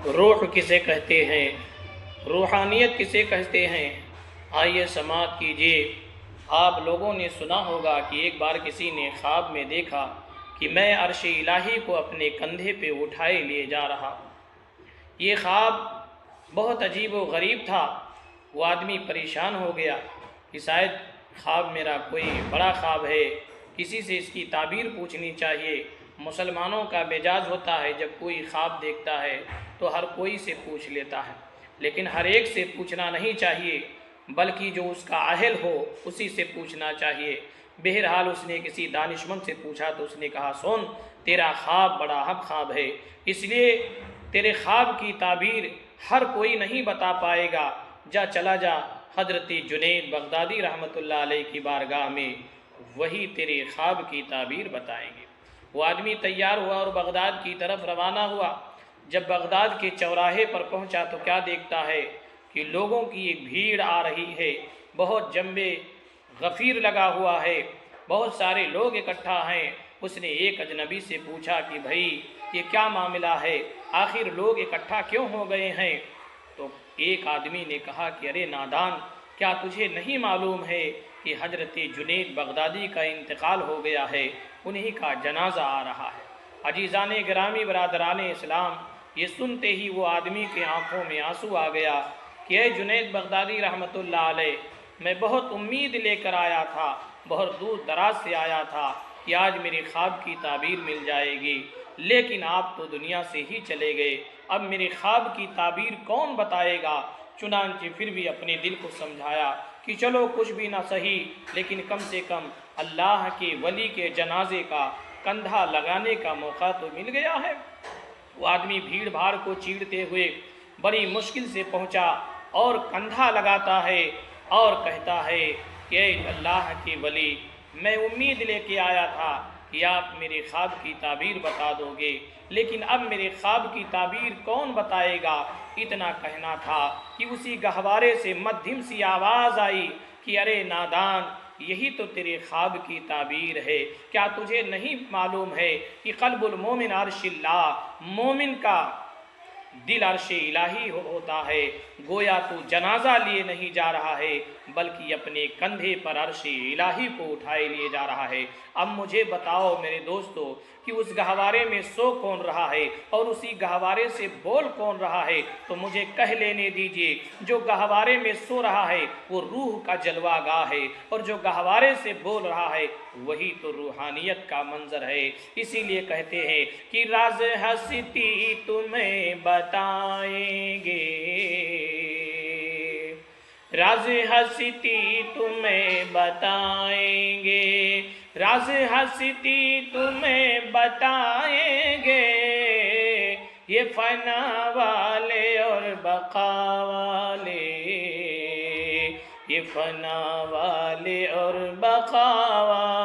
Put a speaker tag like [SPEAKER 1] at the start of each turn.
[SPEAKER 1] روح کسے کہتے ہیں، روحانیت کسے کہتے ہیں؟ آئیے سماعت کیجیے۔ آپ لوگوں نے سنا ہوگا کہ ایک بار کسی نے خواب میں دیکھا کہ میں عرش الہی کو اپنے کندھے پہ اٹھائے لیے جا رہا۔ یہ خواب بہت عجیب و غریب تھا۔ وہ آدمی پریشان ہو گیا کہ شاید خواب میرا کوئی بڑا خواب ہے، کسی سے اس کی تعبیر پوچھنی چاہیے۔ مسلمانوں کا مزاج ہوتا ہے جب کوئی خواب دیکھتا ہے تو ہر کوئی سے پوچھ لیتا ہے، لیکن ہر ایک سے پوچھنا نہیں چاہیے، بلکہ جو اس کا اہل ہو اسی سے پوچھنا چاہیے۔ بہرحال اس نے کسی دانشمند سے پوچھا تو اس نے کہا، سن، تیرا خواب بڑا اہم خواب ہے، اس لیے تیرے خواب کی تعبیر ہر کوئی نہیں بتا پائے گا، چلا جا حضرت جنید بغدادی رحمۃ اللہ علیہ کی بارگاہ میں، وہی تیرے خواب کی تعبیر بتائیں گے۔ وہ آدمی تیار ہوا اور بغداد کی طرف روانہ ہوا۔ جب بغداد کے چوراہے پر پہنچا تو کیا دیکھتا ہے کہ لوگوں کی ایک بھیڑ آ رہی ہے، بہت جنبے غفیر لگا ہوا ہے، بہت سارے لوگ اکٹھا ہیں۔ اس نے ایک اجنبی سے پوچھا کہ بھائی یہ کیا معاملہ ہے، آخر لوگ اکٹھا کیوں ہو گئے ہیں؟ تو ایک آدمی نے کہا کہ ارے نادان، کیا تجھے نہیں معلوم ہے کہ حضرت جنید بغدادی کا انتقال ہو گیا ہے، انہی کا جنازہ آ رہا ہے۔ عزیزان گرامی، برادران اسلام، یہ سنتے ہی وہ آدمی کے آنکھوں میں آنسو آ گیا کہ اے جنید بغدادی رحمۃ اللہ علیہ، میں بہت امید لے کر آیا تھا، بہت دور دراز سے آیا تھا کہ آج میرے خواب کی تعبیر مل جائے گی، لیکن آپ تو دنیا سے ہی چلے گئے، اب میرے خواب کی تعبیر کون بتائے گا؟ چنانچہ پھر بھی اپنے دل کو سمجھایا کہ چلو کچھ بھی نہ سہی، لیکن کم سے کم اللہ کے ولی کے جنازے کا کندھا لگانے کا موقع تو مل گیا ہے۔ وہ آدمی بھیڑ بھاڑ کو چیرتے ہوئے بڑی مشکل سے پہنچا اور کندھا لگاتا ہے اور کہتا ہے کہ اے اللہ کے ولی، میں امید لے کے آیا تھا کہ آپ میرے خواب کی تعبیر بتا دو گے، لیکن اب میرے خواب کی تعبیر کون بتائے گا؟ اتنا کہنا تھا کہ اسی گہوارے سے مدھم سی آواز آئی کہ ارے نادان، یہی تو تیرے خواب کی تعبیر ہے، کیا تجھے نہیں معلوم ہے کہ قلب المومن عرش اللہ، مومن کا دل عرش الہی ہوتا ہے؟ گویا تو جنازہ لیے نہیں جا رہا ہے بلکہ اپنے کندھے پر عرش الہی کو اٹھائے لیے جا رہا ہے۔ اب مجھے بتاؤ میرے دوستو کہ اس گہوارے میں سو کون رہا ہے اور اسی گہوارے سے بول کون رہا ہے؟ تو مجھے کہہ لینے دیجئے، جو گہوارے میں سو رہا ہے وہ روح کا جلوہ گاہ ہے، اور جو گہوارے سے بول رہا ہے وہی تو روحانیت کا منظر ہے۔ اسی لیے کہتے ہیں کہ راز ہستی تمہیں بتائیں گے، راز ہستی تمہیں بتائیں گے، راز ہستی تمہیں بتائیں گے، یہ فنا والے اور بقا والے، یہ فنا والے اور بقا والے